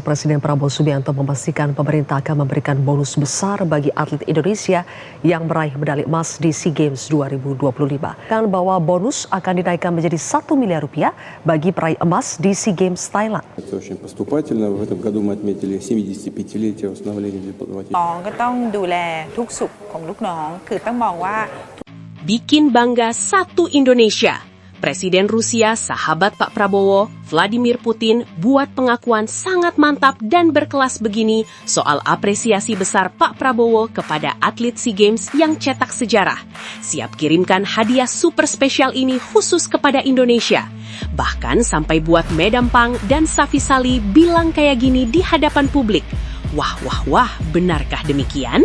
Presiden Prabowo Subianto memastikan pemerintah akan memberikan bonus besar bagi atlet Indonesia yang meraih medali emas di SEA Games 2025. Dan bahwa bonus akan dinaikkan menjadi 1 miliar rupiah bagi peraih emas di SEA Games Thailand. Это очень поступательно. В этом году мы отметили 75-летие восстановления дипломатии. ก็ต้องดูแลทุกสุขของลูกน้องคือต้องมองว่า Bikin bangga satu Indonesia. Presiden Rusia, sahabat Pak Prabowo, Vladimir Putin, buat pengakuan sangat mantap dan berkelas begini soal apresiasi besar Pak Prabowo kepada atlet SEA Games yang cetak sejarah. Siap kirimkan hadiah super spesial ini khusus kepada Indonesia. Bahkan sampai buat Medampang dan Safi Sali bilang kayak gini di hadapan publik. Wah, wah, wah, benarkah demikian?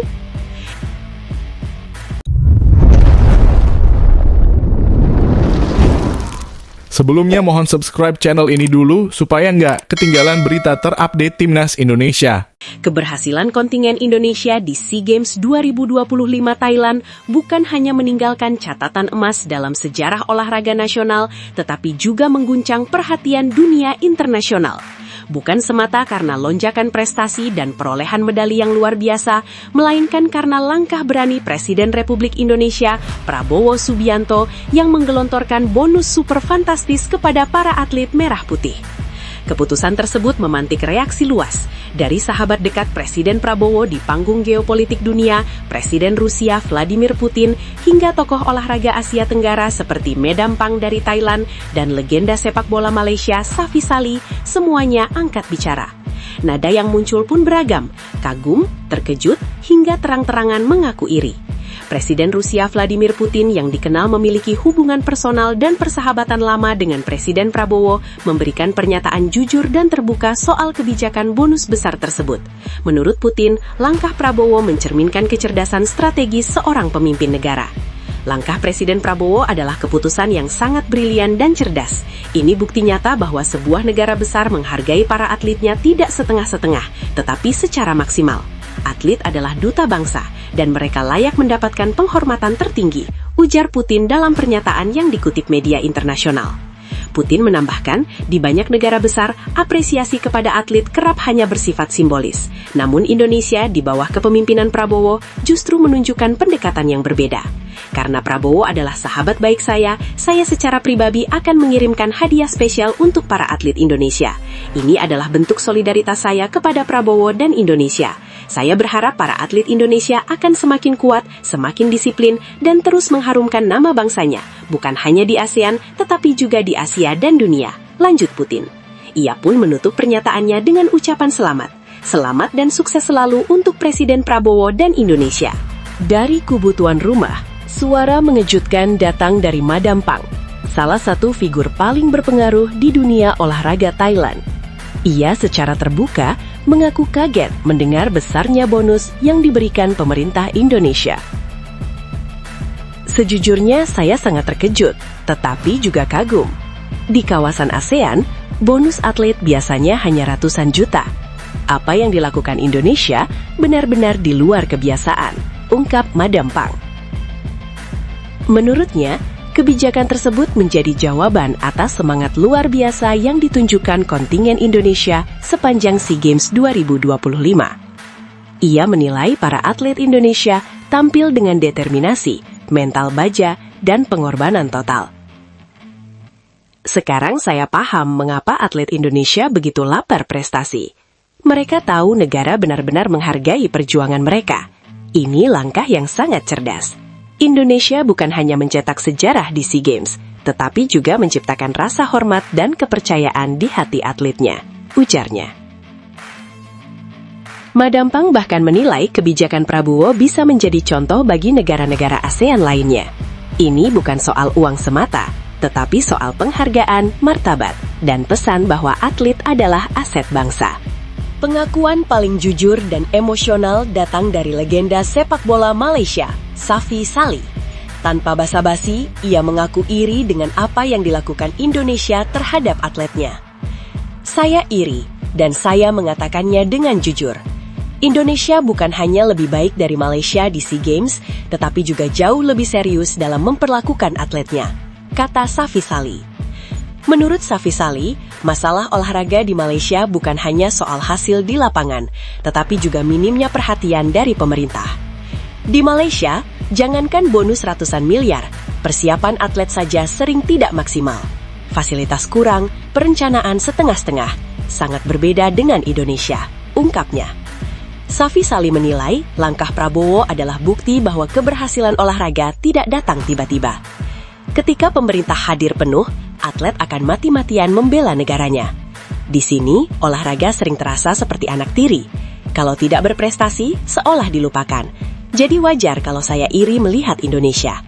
Sebelumnya mohon subscribe channel ini dulu supaya nggak ketinggalan berita terupdate Timnas Indonesia. Keberhasilan kontingen Indonesia di SEA Games 2025 Thailand bukan hanya meninggalkan catatan emas dalam sejarah olahraga nasional, tetapi juga mengguncang perhatian dunia internasional. Bukan semata karena lonjakan prestasi dan perolehan medali yang luar biasa, melainkan karena langkah berani Presiden Republik Indonesia, Prabowo Subianto, yang menggelontorkan bonus super fantastis kepada para atlet merah putih. Keputusan tersebut memantik reaksi luas dari sahabat dekat Presiden Prabowo di panggung geopolitik dunia, Presiden Rusia Vladimir Putin, hingga tokoh olahraga Asia Tenggara seperti Medampang dari Thailand dan legenda sepak bola Malaysia Safi Sali, semuanya angkat bicara. Nada yang muncul pun beragam, kagum, terkejut, hingga terang-terangan mengaku iri. Presiden Rusia Vladimir Putin yang dikenal memiliki hubungan personal dan persahabatan lama dengan Presiden Prabowo memberikan pernyataan jujur dan terbuka soal kebijakan bonus besar tersebut. Menurut Putin, langkah Prabowo mencerminkan kecerdasan strategis seorang pemimpin negara. Langkah Presiden Prabowo adalah keputusan yang sangat brilian dan cerdas. Ini bukti nyata bahwa sebuah negara besar menghargai para atletnya tidak setengah-setengah, tetapi secara maksimal. Atlet adalah duta bangsa, dan mereka layak mendapatkan penghormatan tertinggi, ujar Putin dalam pernyataan yang dikutip media internasional. Putin menambahkan, di banyak negara besar, apresiasi kepada atlet kerap hanya bersifat simbolis. Namun Indonesia di bawah kepemimpinan Prabowo justru menunjukkan pendekatan yang berbeda. Karena Prabowo adalah sahabat baik saya secara pribadi akan mengirimkan hadiah spesial untuk para atlet Indonesia. Ini adalah bentuk solidaritas saya kepada Prabowo dan Indonesia. Saya berharap para atlet Indonesia akan semakin kuat, semakin disiplin, dan terus mengharumkan nama bangsanya, bukan hanya di ASEAN, tetapi juga di Asia dan dunia, lanjut Putin. Ia pun menutup pernyataannya dengan ucapan selamat. Selamat dan sukses selalu untuk Presiden Prabowo dan Indonesia. Dari kubu tuan rumah, suara mengejutkan datang dari Medampang, salah satu figur paling berpengaruh di dunia olahraga Thailand. Ia secara terbuka mengaku kaget mendengar besarnya bonus yang diberikan pemerintah Indonesia. Sejujurnya saya sangat terkejut, tetapi juga kagum. Di kawasan ASEAN, bonus atlet biasanya hanya ratusan juta. Apa yang dilakukan Indonesia benar-benar di luar kebiasaan, ungkap Medampang. Menurutnya, kebijakan tersebut menjadi jawaban atas semangat luar biasa yang ditunjukkan kontingen Indonesia sepanjang SEA Games 2025. Ia menilai para atlet Indonesia tampil dengan determinasi, mental baja, dan pengorbanan total. Sekarang saya paham mengapa atlet Indonesia begitu lapar prestasi. Mereka tahu negara benar-benar menghargai perjuangan mereka. Ini langkah yang sangat cerdas. Indonesia bukan hanya mencetak sejarah di SEA Games, tetapi juga menciptakan rasa hormat dan kepercayaan di hati atletnya, ujarnya. Medampang bahkan menilai kebijakan Prabowo bisa menjadi contoh bagi negara-negara ASEAN lainnya. Ini bukan soal uang semata, tetapi soal penghargaan, martabat, dan pesan bahwa atlet adalah aset bangsa. Pengakuan paling jujur dan emosional datang dari legenda sepak bola Malaysia, Safi Sali. Tanpa basa-basi, ia mengaku iri dengan apa yang dilakukan Indonesia terhadap atletnya. Saya iri, dan saya mengatakannya dengan jujur. Indonesia bukan hanya lebih baik dari Malaysia di SEA Games, tetapi juga jauh lebih serius dalam memperlakukan atletnya, kata Safi Sali. Menurut Safi Sali, masalah olahraga di Malaysia bukan hanya soal hasil di lapangan, tetapi juga minimnya perhatian dari pemerintah. Di Malaysia, jangankan bonus ratusan miliar, persiapan atlet saja sering tidak maksimal. Fasilitas kurang, perencanaan setengah-setengah, sangat berbeda dengan Indonesia, ungkapnya. Safi Sali menilai langkah Prabowo adalah bukti bahwa keberhasilan olahraga tidak datang tiba-tiba. Ketika pemerintah hadir penuh, atlet akan mati-matian membela negaranya. Di sini, olahraga sering terasa seperti anak tiri. Kalau tidak berprestasi, seolah dilupakan. Jadi wajar kalau saya iri melihat Indonesia.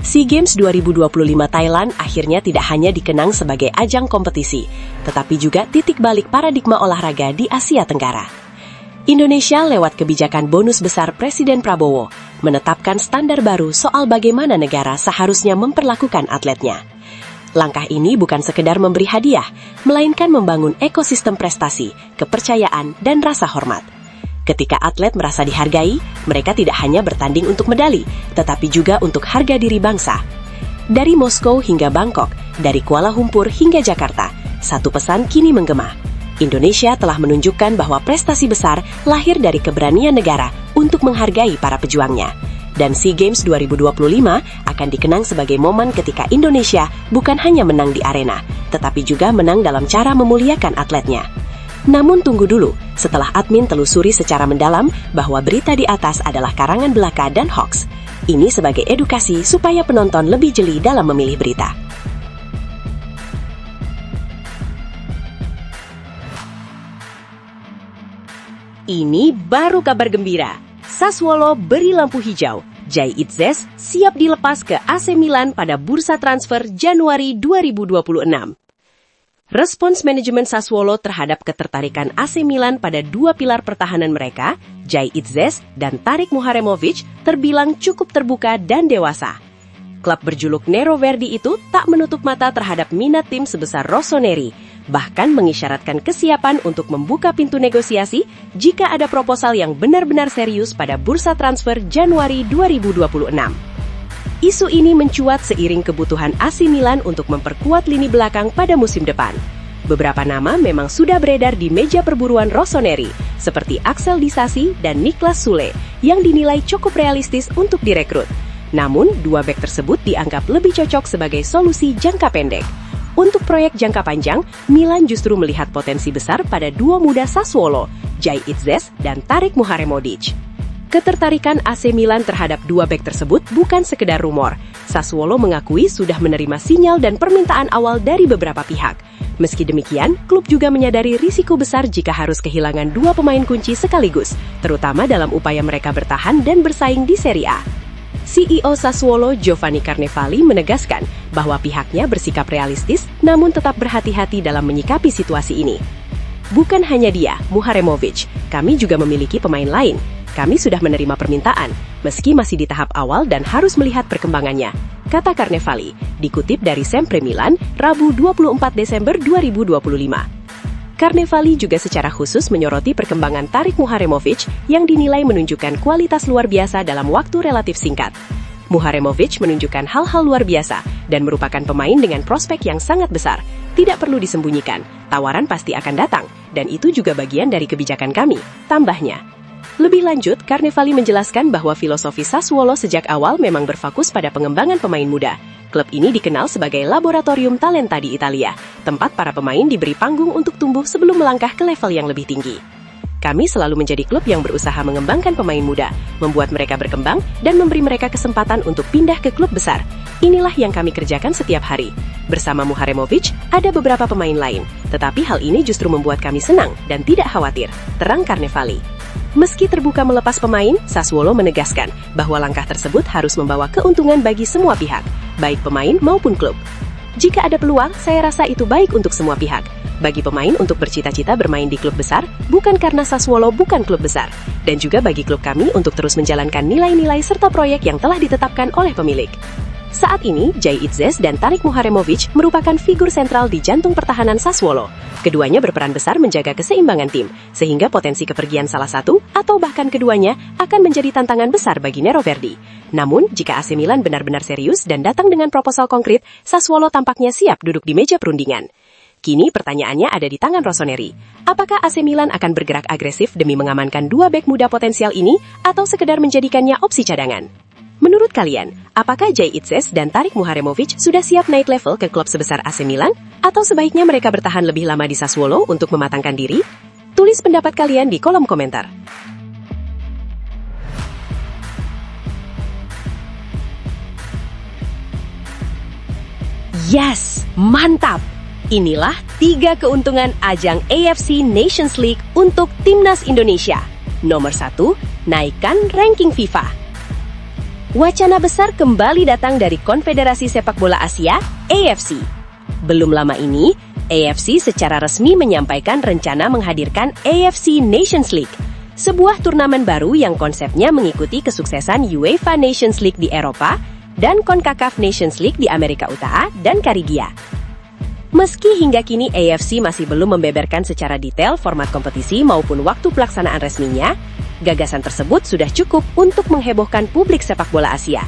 SEA Games 2025 Thailand akhirnya tidak hanya dikenang sebagai ajang kompetisi, tetapi juga titik balik paradigma olahraga di Asia Tenggara. Indonesia lewat kebijakan bonus besar Presiden Prabowo menetapkan standar baru soal bagaimana negara seharusnya memperlakukan atletnya. Langkah ini bukan sekedar memberi hadiah, melainkan membangun ekosistem prestasi, kepercayaan, dan rasa hormat. Ketika atlet merasa dihargai, mereka tidak hanya bertanding untuk medali, tetapi juga untuk harga diri bangsa. Dari Moskow hingga Bangkok, dari Kuala Lumpur hingga Jakarta, satu pesan kini menggema. Indonesia telah menunjukkan bahwa prestasi besar lahir dari keberanian negara untuk menghargai para pejuangnya. Dan SEA Games 2025 akan dikenang sebagai momen ketika Indonesia bukan hanya menang di arena, tetapi juga menang dalam cara memuliakan atletnya. Namun tunggu dulu, setelah admin telusuri secara mendalam bahwa berita di atas adalah karangan belaka dan hoax. Ini sebagai edukasi supaya penonton lebih jeli dalam memilih berita. Ini baru kabar gembira. Sassuolo beri lampu hijau. Jai Itzes siap dilepas ke AC Milan pada bursa transfer Januari 2026. Respons manajemen Sassuolo terhadap ketertarikan AC Milan pada dua pilar pertahanan mereka, Jai Itzes dan Tarik Muharemovic, terbilang cukup terbuka dan dewasa. Klub berjuluk Nero Verdi itu tak menutup mata terhadap minat tim sebesar Rossoneri, bahkan mengisyaratkan kesiapan untuk membuka pintu negosiasi jika ada proposal yang benar-benar serius pada bursa transfer Januari 2026. Isu ini mencuat seiring kebutuhan AC Milan untuk memperkuat lini belakang pada musim depan. Beberapa nama memang sudah beredar di meja perburuan Rossoneri, seperti Axel Disasi dan Niklas Sule, yang dinilai cukup realistis untuk direkrut. Namun, dua bek tersebut dianggap lebih cocok sebagai solusi jangka pendek. Untuk proyek jangka panjang, Milan justru melihat potensi besar pada dua muda Sassuolo, Jai Itzes dan Tarik Muharemovic. Ketertarikan AC Milan terhadap dua bek tersebut bukan sekedar rumor. Sassuolo mengakui sudah menerima sinyal dan permintaan awal dari beberapa pihak. Meski demikian, klub juga menyadari risiko besar jika harus kehilangan dua pemain kunci sekaligus, terutama dalam upaya mereka bertahan dan bersaing di Serie A. CEO Sassuolo Giovanni Carnevali menegaskan bahwa pihaknya bersikap realistis namun tetap berhati-hati dalam menyikapi situasi ini. Bukan hanya dia, Muharemovic, kami juga memiliki pemain lain. Kami sudah menerima permintaan, meski masih di tahap awal dan harus melihat perkembangannya, kata Carnevali, dikutip dari Sempre Milan, Rabu 24 Desember 2025. Carnevali juga secara khusus menyoroti perkembangan Tarik Muharemovic yang dinilai menunjukkan kualitas luar biasa dalam waktu relatif singkat. Muharemovic menunjukkan hal-hal luar biasa dan merupakan pemain dengan prospek yang sangat besar. Tidak perlu disembunyikan, tawaran pasti akan datang, dan itu juga bagian dari kebijakan kami, tambahnya. Lebih lanjut, Carnevali menjelaskan bahwa filosofi Sassuolo sejak awal memang berfokus pada pengembangan pemain muda. Klub ini dikenal sebagai laboratorium talenta di Italia, tempat para pemain diberi panggung untuk tumbuh sebelum melangkah ke level yang lebih tinggi. Kami selalu menjadi klub yang berusaha mengembangkan pemain muda, membuat mereka berkembang, dan memberi mereka kesempatan untuk pindah ke klub besar. Inilah yang kami kerjakan setiap hari. Bersama Muharemovic, ada beberapa pemain lain, tetapi hal ini justru membuat kami senang dan tidak khawatir, terang Carnevali. Meski terbuka melepas pemain, Sassuolo menegaskan bahwa langkah tersebut harus membawa keuntungan bagi semua pihak, baik pemain maupun klub. Jika ada peluang, saya rasa itu baik untuk semua pihak. Bagi pemain untuk bercita-cita bermain di klub besar, bukan karena Sassuolo bukan klub besar. Dan juga bagi klub kami untuk terus menjalankan nilai-nilai serta proyek yang telah ditetapkan oleh pemilik. Saat ini, Jay Itzes dan Tarik Muharemovic merupakan figur sentral di jantung pertahanan Sassuolo. Keduanya berperan besar menjaga keseimbangan tim, sehingga potensi kepergian salah satu atau bahkan keduanya akan menjadi tantangan besar bagi Nero Verdi. Namun, jika AC Milan benar-benar serius dan datang dengan proposal konkret, Sassuolo tampaknya siap duduk di meja perundingan. Kini pertanyaannya ada di tangan Rossoneri. Apakah AC Milan akan bergerak agresif demi mengamankan dua bek muda potensial ini atau sekedar menjadikannya opsi cadangan? Menurut kalian, apakah Jay Itzes dan Tarik Muharemovic sudah siap naik level ke klub sebesar AC Milan? Atau sebaiknya mereka bertahan lebih lama di Sassuolo untuk mematangkan diri? Tulis pendapat kalian di kolom komentar. Yes, mantap! Inilah 3 keuntungan ajang AFC Nations League untuk Timnas Indonesia. Nomor 1, naikkan ranking FIFA. Wacana besar kembali datang dari Konfederasi Sepak Bola Asia, AFC. Belum lama ini, AFC secara resmi menyampaikan rencana menghadirkan AFC Nations League, sebuah turnamen baru yang konsepnya mengikuti kesuksesan UEFA Nations League di Eropa dan CONCACAF Nations League di Amerika Utara dan Karibia. Meski hingga kini AFC masih belum membeberkan secara detail format kompetisi maupun waktu pelaksanaan resminya, gagasan tersebut sudah cukup untuk menghebohkan publik sepak bola Asia.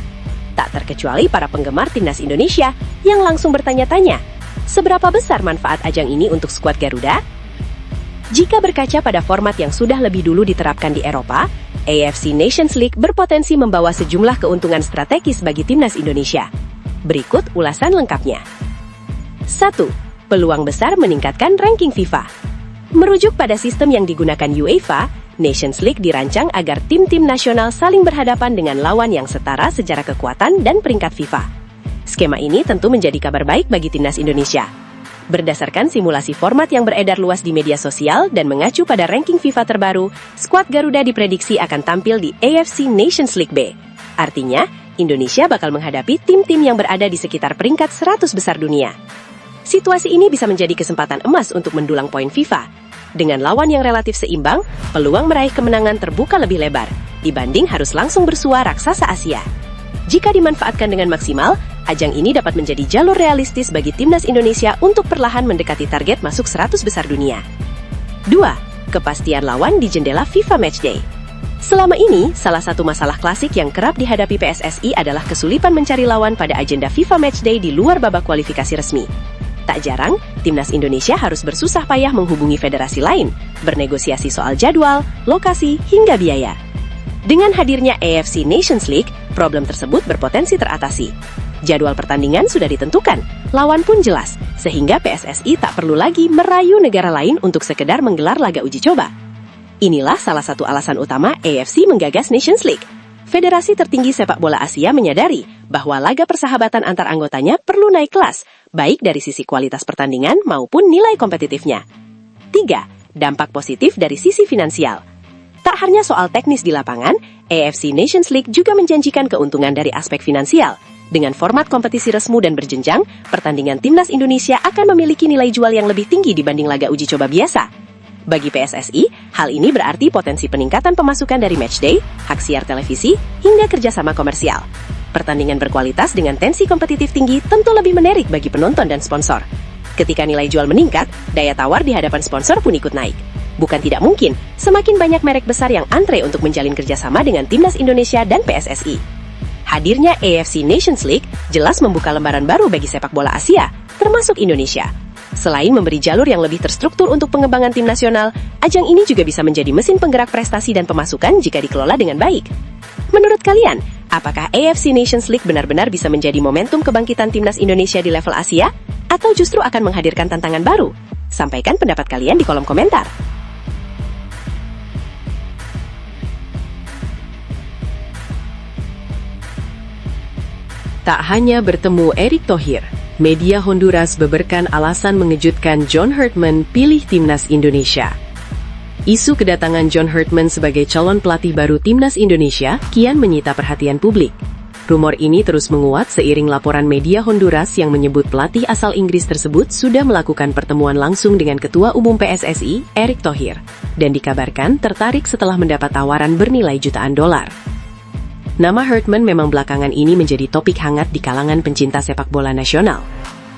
Tak terkecuali para penggemar Timnas Indonesia yang langsung bertanya-tanya, seberapa besar manfaat ajang ini untuk skuad Garuda? Jika berkaca pada format yang sudah lebih dulu diterapkan di Eropa, AFC Nations League berpotensi membawa sejumlah keuntungan strategis bagi Timnas Indonesia. Berikut ulasan lengkapnya. 1. Peluang besar meningkatkan ranking FIFA. Merujuk pada sistem yang digunakan UEFA, Nations League dirancang agar tim-tim nasional saling berhadapan dengan lawan yang setara secara kekuatan dan peringkat FIFA. Skema ini tentu menjadi kabar baik bagi Timnas Indonesia. Berdasarkan simulasi format yang beredar luas di media sosial dan mengacu pada ranking FIFA terbaru, skuad Garuda diprediksi akan tampil di AFC Nations League B. Artinya, Indonesia bakal menghadapi tim-tim yang berada di sekitar peringkat 100 besar dunia. Situasi ini bisa menjadi kesempatan emas untuk mendulang poin FIFA. Dengan lawan yang relatif seimbang, peluang meraih kemenangan terbuka lebih lebar, dibanding harus langsung bersua raksasa Asia. Jika dimanfaatkan dengan maksimal, ajang ini dapat menjadi jalur realistis bagi Timnas Indonesia untuk perlahan mendekati target masuk 100 besar dunia. 2. Kepastian lawan di jendela FIFA Matchday. Selama ini, salah satu masalah klasik yang kerap dihadapi PSSI adalah kesulitan mencari lawan pada agenda FIFA Matchday di luar babak kualifikasi resmi. Tak jarang, Timnas Indonesia harus bersusah payah menghubungi federasi lain, bernegosiasi soal jadwal, lokasi, hingga biaya. Dengan hadirnya AFC Nations League, problem tersebut berpotensi teratasi. Jadwal pertandingan sudah ditentukan, lawan pun jelas, sehingga PSSI tak perlu lagi merayu negara lain untuk sekedar menggelar laga uji coba. Inilah salah satu alasan utama AFC menggagas Nations League. Federasi tertinggi sepak bola Asia menyadari bahwa laga persahabatan antar anggotanya perlu naik kelas, baik dari sisi kualitas pertandingan maupun nilai kompetitifnya. 3. Dampak positif dari sisi finansial. Tak hanya soal teknis di lapangan, AFC Nations League juga menjanjikan keuntungan dari aspek finansial. Dengan format kompetisi resmi dan berjenjang, pertandingan Timnas Indonesia akan memiliki nilai jual yang lebih tinggi dibanding laga uji coba biasa. Bagi PSSI, hal ini berarti potensi peningkatan pemasukan dari matchday, hak siar televisi, hingga kerjasama komersial. Pertandingan berkualitas dengan tensi kompetitif tinggi tentu lebih menarik bagi penonton dan sponsor. Ketika nilai jual meningkat, daya tawar di hadapan sponsor pun ikut naik. Bukan tidak mungkin, semakin banyak merek besar yang antre untuk menjalin kerjasama dengan Timnas Indonesia dan PSSI. Hadirnya AFC Nations League jelas membuka lembaran baru bagi sepak bola Asia, termasuk Indonesia. Selain memberi jalur yang lebih terstruktur untuk pengembangan tim nasional, ajang ini juga bisa menjadi mesin penggerak prestasi dan pemasukan jika dikelola dengan baik. Menurut kalian, apakah AFC Nations League benar-benar bisa menjadi momentum kebangkitan Timnas Indonesia di level Asia? Atau justru akan menghadirkan tantangan baru? Sampaikan pendapat kalian di kolom komentar. Tak hanya bertemu Erick Thohir, media Honduras beberkan alasan mengejutkan John Herdman pilih Timnas Indonesia. Isu kedatangan John Herdman sebagai calon pelatih baru Timnas Indonesia kian menyita perhatian publik. Rumor ini terus menguat seiring laporan media Honduras yang menyebut pelatih asal Inggris tersebut sudah melakukan pertemuan langsung dengan Ketua Umum PSSI, Erick Thohir, dan dikabarkan tertarik setelah mendapat tawaran bernilai jutaan dolar. Nama Hartman memang belakangan ini menjadi topik hangat di kalangan pencinta sepak bola nasional.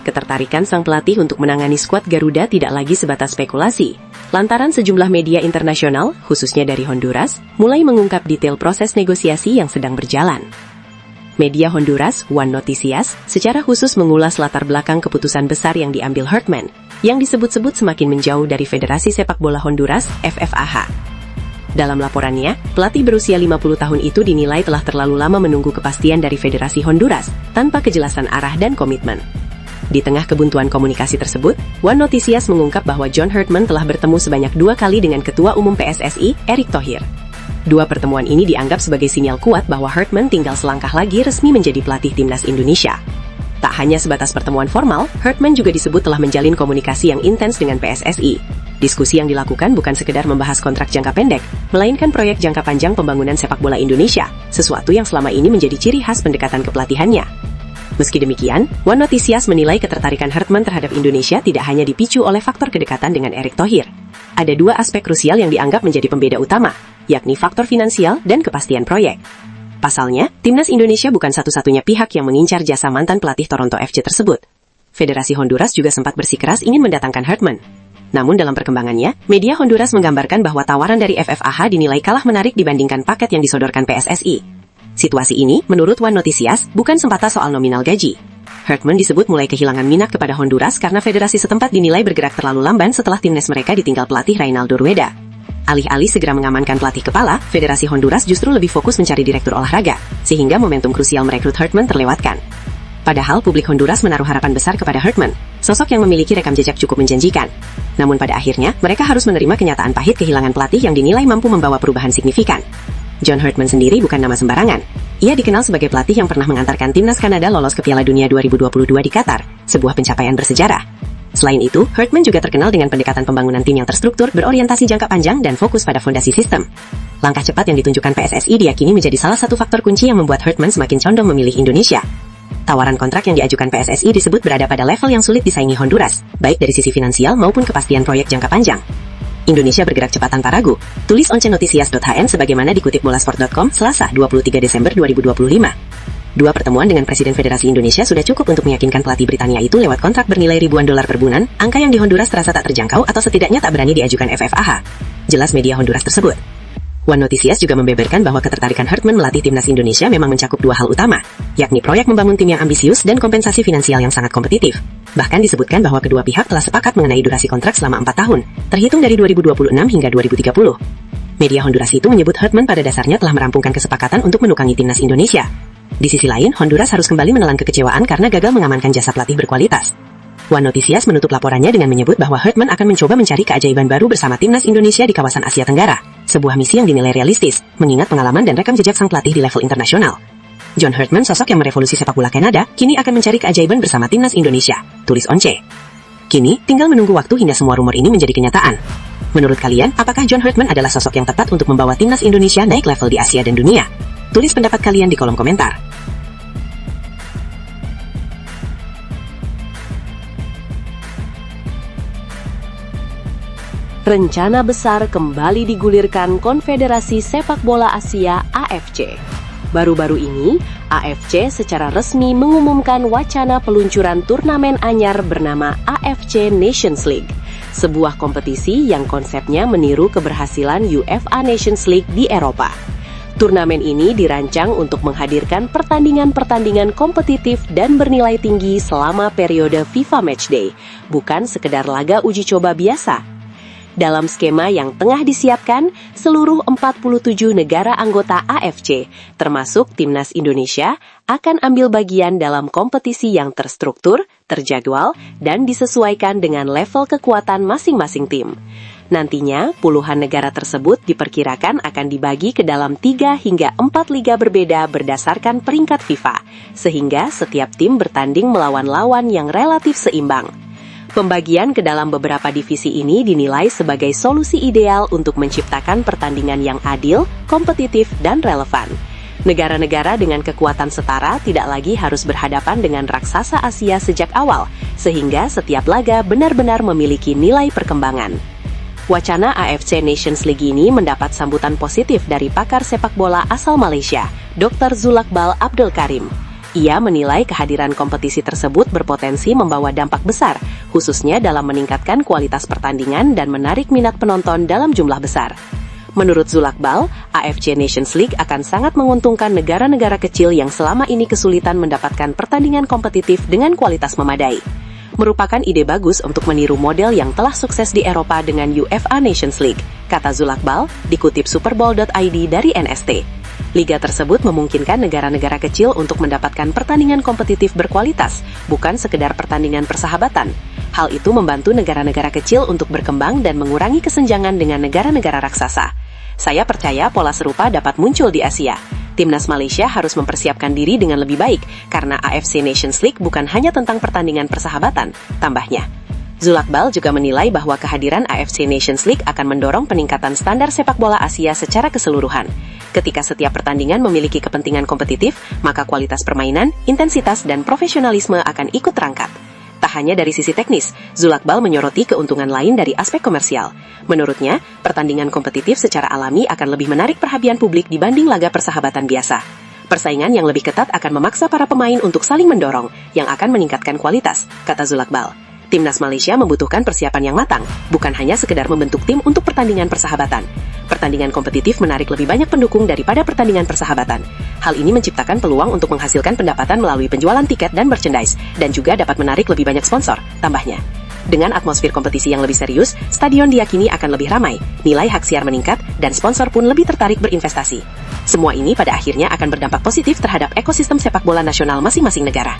Ketertarikan sang pelatih untuk menangani skuad Garuda tidak lagi sebatas spekulasi, lantaran sejumlah media internasional, khususnya dari Honduras, mulai mengungkap detail proses negosiasi yang sedang berjalan. Media Honduras, One Noticias, secara khusus mengulas latar belakang keputusan besar yang diambil Hartman, yang disebut-sebut semakin menjauh dari Federasi Sepak Bola Honduras, FFAH. Dalam laporannya, pelatih berusia 50 tahun itu dinilai telah terlalu lama menunggu kepastian dari Federasi Honduras, tanpa kejelasan arah dan komitmen. Di tengah kebuntuan komunikasi tersebut, One Noticias mengungkap bahwa John Hartman telah bertemu sebanyak 2 kali dengan Ketua Umum PSSI, Erick Thohir. 2 pertemuan ini dianggap sebagai sinyal kuat bahwa Hartman tinggal selangkah lagi resmi menjadi pelatih timnas Indonesia. Tak hanya sebatas pertemuan formal, Hartman juga disebut telah menjalin komunikasi yang intens dengan PSSI. Diskusi yang dilakukan bukan sekedar membahas kontrak jangka pendek, melainkan proyek jangka panjang pembangunan sepak bola Indonesia, sesuatu yang selama ini menjadi ciri khas pendekatan kepelatihannya. Meski demikian, One Noticias menilai ketertarikan Hartman terhadap Indonesia tidak hanya dipicu oleh faktor kedekatan dengan Erick Thohir. Ada 2 aspek krusial yang dianggap menjadi pembeda utama, yakni faktor finansial dan kepastian proyek. Pasalnya, timnas Indonesia bukan satu-satunya pihak yang mengincar jasa mantan pelatih Toronto FC tersebut. Federasi Honduras juga sempat bersikeras ingin mendatangkan Hartman. Namun dalam perkembangannya, media Honduras menggambarkan bahwa tawaran dari FFAH dinilai kalah menarik dibandingkan paket yang disodorkan PSSI. Situasi ini, menurut One Noticias, bukan semata soal nominal gaji. Hartman disebut mulai kehilangan minat kepada Honduras karena federasi setempat dinilai bergerak terlalu lamban setelah timnas mereka ditinggal pelatih Reynaldo Rueda. Alih-alih segera mengamankan pelatih kepala, Federasi Honduras justru lebih fokus mencari direktur olahraga, sehingga momentum krusial merekrut Hartman terlewatkan. Padahal publik Honduras menaruh harapan besar kepada Hartman, sosok yang memiliki rekam jejak cukup menjanjikan. Namun pada akhirnya, mereka harus menerima kenyataan pahit kehilangan pelatih yang dinilai mampu membawa perubahan signifikan. John Hartman sendiri bukan nama sembarangan. Ia dikenal sebagai pelatih yang pernah mengantarkan timnas Kanada lolos ke Piala Dunia 2022 di Qatar, sebuah pencapaian bersejarah. Selain itu, Hartman juga terkenal dengan pendekatan pembangunan tim yang terstruktur, berorientasi jangka panjang, dan fokus pada fondasi sistem. Langkah cepat yang ditunjukkan PSSI diyakini menjadi salah satu faktor kunci yang membuat Hartman semakin condong memilih Indonesia. Tawaran kontrak yang diajukan PSSI disebut berada pada level yang sulit disaingi Honduras, baik dari sisi finansial maupun kepastian proyek jangka panjang. Indonesia bergerak cepat tanpa ragu, tulis oncenoticias.hn sebagaimana dikutip bolasport.com Selasa 23 Desember 2025. 2 pertemuan dengan Presiden Federasi Indonesia sudah cukup untuk meyakinkan pelatih Britania itu lewat kontrak bernilai ribuan dolar per bulan, angka yang di Honduras terasa tak terjangkau atau setidaknya tak berani diajukan FFAH. Jelas media Honduras tersebut. One Noticias juga membeberkan bahwa ketertarikan Hartman melatih timnas Indonesia memang mencakup 2 hal utama, yakni proyek membangun tim yang ambisius dan kompensasi finansial yang sangat kompetitif. Bahkan disebutkan bahwa kedua pihak telah sepakat mengenai durasi kontrak selama 4 tahun, terhitung dari 2026 hingga 2030. Media Honduras itu menyebut Hartman pada dasarnya telah merampungkan kesepakatan untuk menukangi timnas Indonesia. Di sisi lain, Honduras harus kembali menelan kekecewaan karena gagal mengamankan jasa pelatih berkualitas. One Noticias menutup laporannya dengan menyebut bahwa Hartman akan mencoba mencari keajaiban baru bersama timnas Indonesia di kawasan Asia Tenggara, sebuah misi yang dinilai realistis, mengingat pengalaman dan rekam jejak sang pelatih di level internasional. John Hartman, sosok yang merevolusi sepak bola Kanada, kini akan mencari keajaiban bersama timnas Indonesia, tulis Once. Kini, tinggal menunggu waktu hingga semua rumor ini menjadi kenyataan. Menurut kalian, apakah John Hartman adalah sosok yang tepat untuk membawa timnas Indonesia naik level di Asia dan dunia? Tulis pendapat kalian di kolom komentar. Rencana besar kembali digulirkan Konfederasi Sepak Bola Asia AFC. Baru-baru ini, AFC secara resmi mengumumkan wacana peluncuran turnamen anyar bernama AFC Nations League, sebuah kompetisi yang konsepnya meniru keberhasilan UEFA Nations League di Eropa. Turnamen ini dirancang untuk menghadirkan pertandingan-pertandingan kompetitif dan bernilai tinggi selama periode FIFA Matchday, bukan sekedar laga uji coba biasa. Dalam skema yang tengah disiapkan, seluruh 47 negara anggota AFC, termasuk Timnas Indonesia, akan ambil bagian dalam kompetisi yang terstruktur, terjadwal, dan disesuaikan dengan level kekuatan masing-masing tim. Nantinya, puluhan negara tersebut diperkirakan akan dibagi ke dalam 3 hingga 4 liga berbeda berdasarkan peringkat FIFA, sehingga setiap tim bertanding melawan lawan yang relatif seimbang. Pembagian ke dalam beberapa divisi ini dinilai sebagai solusi ideal untuk menciptakan pertandingan yang adil, kompetitif, dan relevan. Negara-negara dengan kekuatan setara tidak lagi harus berhadapan dengan raksasa Asia sejak awal, sehingga setiap laga benar-benar memiliki nilai perkembangan. Wacana AFC Nations League ini mendapat sambutan positif dari pakar sepak bola asal Malaysia, Dr. Zulakbal Abdul Karim. Ia menilai kehadiran kompetisi tersebut berpotensi membawa dampak besar, khususnya dalam meningkatkan kualitas pertandingan dan menarik minat penonton dalam jumlah besar. Menurut Zulakbal, AFC Nations League akan sangat menguntungkan negara-negara kecil yang selama ini kesulitan mendapatkan pertandingan kompetitif dengan kualitas memadai. Merupakan ide bagus untuk meniru model yang telah sukses di Eropa dengan UEFA Nations League, kata Zulakbal, dikutip superbowl.id dari NST. Liga tersebut memungkinkan negara-negara kecil untuk mendapatkan pertandingan kompetitif berkualitas, bukan sekedar pertandingan persahabatan. Hal itu membantu negara-negara kecil untuk berkembang dan mengurangi kesenjangan dengan negara-negara raksasa. Saya percaya pola serupa dapat muncul di Asia. Timnas Malaysia harus mempersiapkan diri dengan lebih baik, karena AFC Nations League bukan hanya tentang pertandingan persahabatan, tambahnya. Zulakbal juga menilai bahwa kehadiran AFC Nations League akan mendorong peningkatan standar sepak bola Asia secara keseluruhan. Ketika setiap pertandingan memiliki kepentingan kompetitif, maka kualitas permainan, intensitas, dan profesionalisme akan ikut terangkat. Tak hanya dari sisi teknis, Zulakbal menyoroti keuntungan lain dari aspek komersial. Menurutnya, pertandingan kompetitif secara alami akan lebih menarik perhatian publik dibanding laga persahabatan biasa. Persaingan yang lebih ketat akan memaksa para pemain untuk saling mendorong, yang akan meningkatkan kualitas, kata Zulakbal. Timnas Malaysia membutuhkan persiapan yang matang, bukan hanya sekedar membentuk tim untuk pertandingan persahabatan. Pertandingan kompetitif menarik lebih banyak pendukung daripada pertandingan persahabatan. Hal ini menciptakan peluang untuk menghasilkan pendapatan melalui penjualan tiket dan merchandise, dan juga dapat menarik lebih banyak sponsor, tambahnya. Dengan atmosfer kompetisi yang lebih serius, stadion diyakini akan lebih ramai, nilai hak siar meningkat, dan sponsor pun lebih tertarik berinvestasi. Semua ini pada akhirnya akan berdampak positif terhadap ekosistem sepak bola nasional masing-masing negara.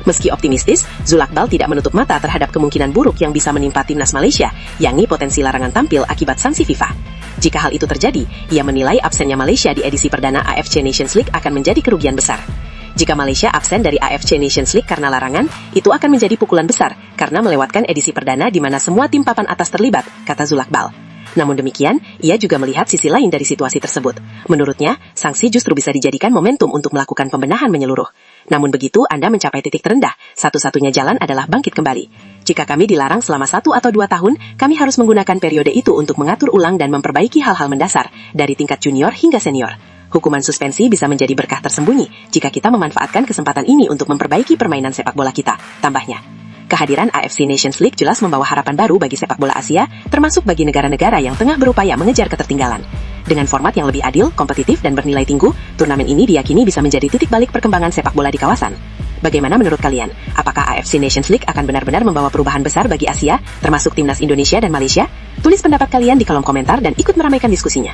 Meski optimistis, Zulakbal tidak menutup mata terhadap kemungkinan buruk yang bisa menimpa timnas Malaysia, yakni potensi larangan tampil akibat sanksi FIFA. Jika hal itu terjadi, ia menilai absennya Malaysia di edisi perdana AFC Nations League akan menjadi kerugian besar. Jika Malaysia absen dari AFC Nations League karena larangan, itu akan menjadi pukulan besar karena melewatkan edisi perdana di mana semua tim papan atas terlibat, kata Zulakbal. Namun demikian, ia juga melihat sisi lain dari situasi tersebut. Menurutnya, sanksi justru bisa dijadikan momentum untuk melakukan pembenahan menyeluruh. Namun begitu Anda mencapai titik terendah, satu-satunya jalan adalah bangkit kembali. Jika kami dilarang selama 1 atau 2 tahun, kami harus menggunakan periode itu untuk mengatur ulang dan memperbaiki hal-hal mendasar, dari tingkat junior hingga senior. Hukuman suspensi bisa menjadi berkah tersembunyi jika kita memanfaatkan kesempatan ini untuk memperbaiki permainan sepak bola kita, tambahnya. Kehadiran AFC Nations League jelas membawa harapan baru bagi sepak bola Asia, termasuk bagi negara-negara yang tengah berupaya mengejar ketertinggalan. Dengan format yang lebih adil, kompetitif, dan bernilai tinggi, turnamen ini diyakini bisa menjadi titik balik perkembangan sepak bola di kawasan. Bagaimana menurut kalian? Apakah AFC Nations League akan benar-benar membawa perubahan besar bagi Asia, termasuk timnas Indonesia dan Malaysia? Tulis pendapat kalian di kolom komentar dan ikut meramaikan diskusinya.